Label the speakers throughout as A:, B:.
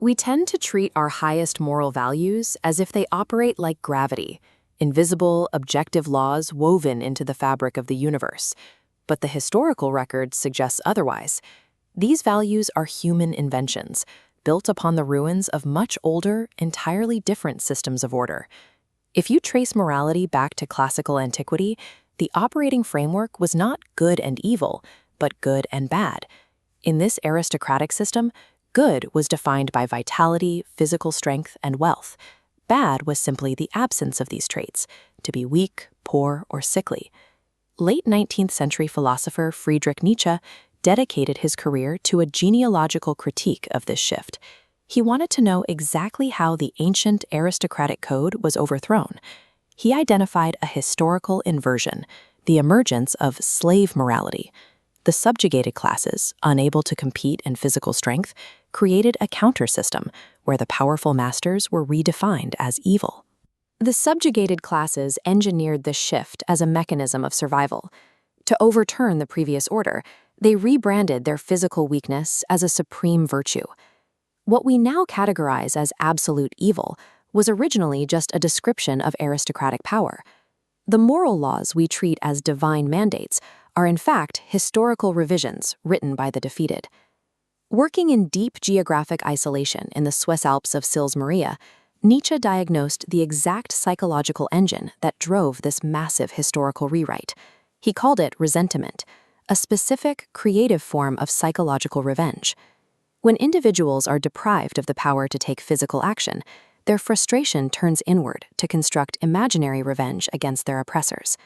A: We tend to treat our highest moral values as if they operate like gravity, invisible, objective laws woven into the fabric of the universe. But the historical record suggests otherwise. These values are human inventions, built upon the ruins of much older, entirely different systems of order. If you trace morality back to classical antiquity, the operating framework was not good and evil, but good and bad. In this aristocratic system, good was defined by vitality, physical strength, and wealth. Bad was simply the absence of these traits, to be weak, poor, or sickly. Late 19th century philosopher Friedrich Nietzsche dedicated his career to a genealogical critique of this shift. He wanted to know exactly how the ancient aristocratic code was overthrown. He identified a historical inversion, the emergence of slave morality. The subjugated classes, unable to compete in physical strength, created a counter-system where the powerful masters were redefined as evil. The subjugated classes engineered this shift as a mechanism of survival. To overturn the previous order, they rebranded their physical weakness as a supreme virtue. What we now categorize as absolute evil was originally just a description of aristocratic power. The moral laws we treat as divine mandates are in fact historical revisions written by the defeated. Working in deep geographic isolation in the Swiss Alps of Sils Maria, Nietzsche diagnosed the exact psychological engine that drove this massive historical rewrite. He called it resentment, a specific, creative form of psychological revenge. When individuals are deprived of the power to take physical action, their frustration turns inward to construct imaginary revenge against their oppressors.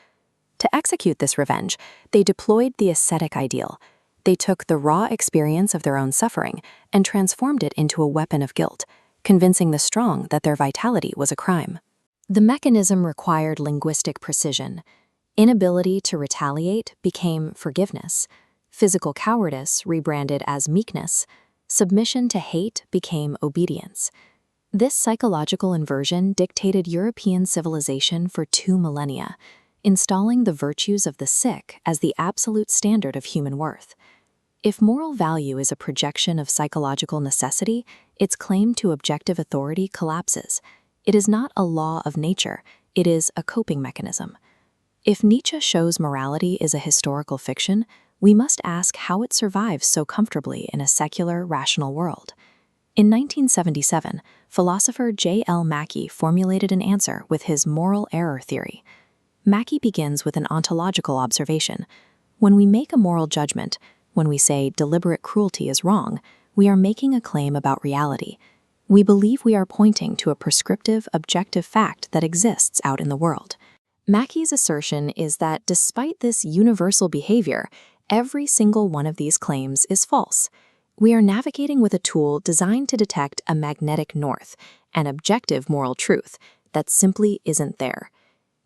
A: To execute this revenge, they deployed the ascetic ideal. They took the raw experience of their own suffering and transformed it into a weapon of guilt, convincing the strong that their vitality was a crime. The mechanism required linguistic precision. Inability to retaliate became forgiveness. Physical cowardice rebranded as meekness. Submission to hate became obedience. This psychological inversion dictated European civilization for 2 millennia, installing the virtues of the sick as the absolute standard of human worth. If moral value is a projection of psychological necessity, its claim to objective authority collapses. It is not a law of nature, it is a coping mechanism. If Nietzsche shows morality is a historical fiction, we must ask how it survives so comfortably in a secular, rational world. In 1977, philosopher J.L. Mackie formulated an answer with his moral error theory. Mackie begins with an ontological observation. When we make a moral judgment, when we say deliberate cruelty is wrong, we are making a claim about reality. We believe we are pointing to a prescriptive, objective fact that exists out in the world. Mackie's assertion is that despite this universal behavior, every single one of these claims is false. We are navigating with a tool designed to detect a magnetic north, an objective moral truth that simply isn't there.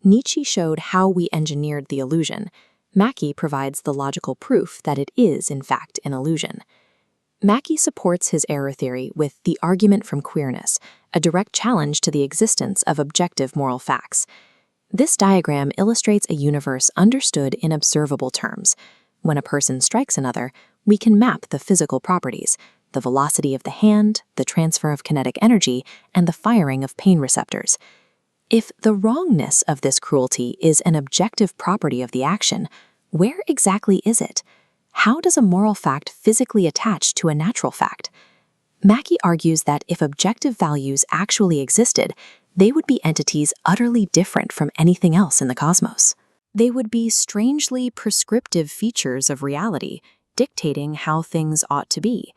A: Nietzsche showed how we engineered the illusion. Mackie provides the logical proof that it is, in fact, an illusion. Mackie supports his error theory with the argument from Queerness, a direct challenge to the existence of objective moral facts. This diagram illustrates a universe understood in observable terms. When a person strikes another, we can map the physical properties, the velocity of the hand, the transfer of kinetic energy, and the firing of pain receptors. If the wrongness of this cruelty is an objective property of the action, where exactly is it? How does a moral fact physically attach to a natural fact? Mackie argues that if objective values actually existed, they would be entities utterly different from anything else in the cosmos. They would be strangely prescriptive features of reality, dictating how things ought to be.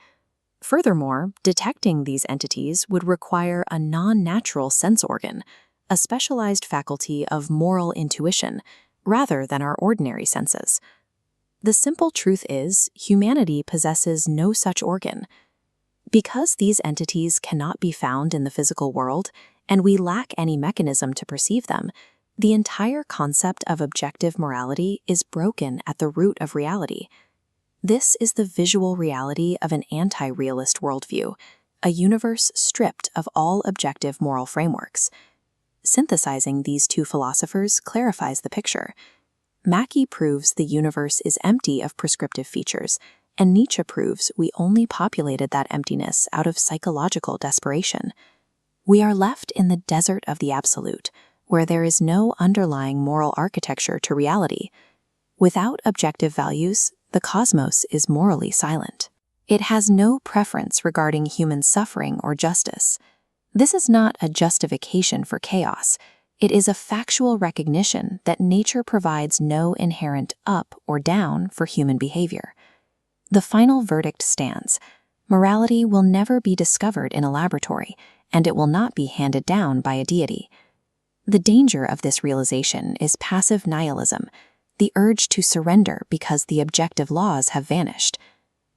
A: Furthermore, detecting these entities would require a non-natural sense organ, a specialized faculty of moral intuition, rather than our ordinary senses. The simple truth is, humanity possesses no such organ. Because these entities cannot be found in the physical world, and we lack any mechanism to perceive them, the entire concept of objective morality is broken at the root of reality. This is the visual reality of an anti-realist worldview, a universe stripped of all objective moral frameworks. Synthesizing these two philosophers clarifies the picture. Mackie proves the universe is empty of prescriptive features, and Nietzsche proves we only populated that emptiness out of psychological desperation. We are left in the desert of the absolute, where there is no underlying moral architecture to reality. Without objective values, the cosmos is morally silent. It has no preference regarding human suffering or justice. This is not a justification for chaos. It is a factual recognition that nature provides no inherent up or down for human behavior. The final verdict stands. Morality will never be discovered in a laboratory, and it will not be handed down by a deity. The danger of this realization is passive nihilism, the urge to surrender because the objective laws have vanished.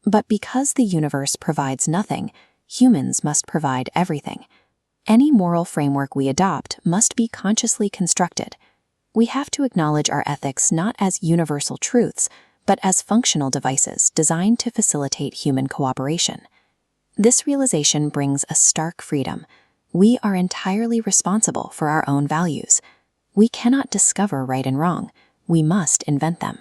A: But because the universe provides nothing, humans must provide everything. Any moral framework we adopt must be consciously constructed. We have to acknowledge our ethics not as universal truths, but as functional devices designed to facilitate human cooperation. This realization brings a stark freedom. We are entirely responsible for our own values. We cannot discover right and wrong. We must invent them.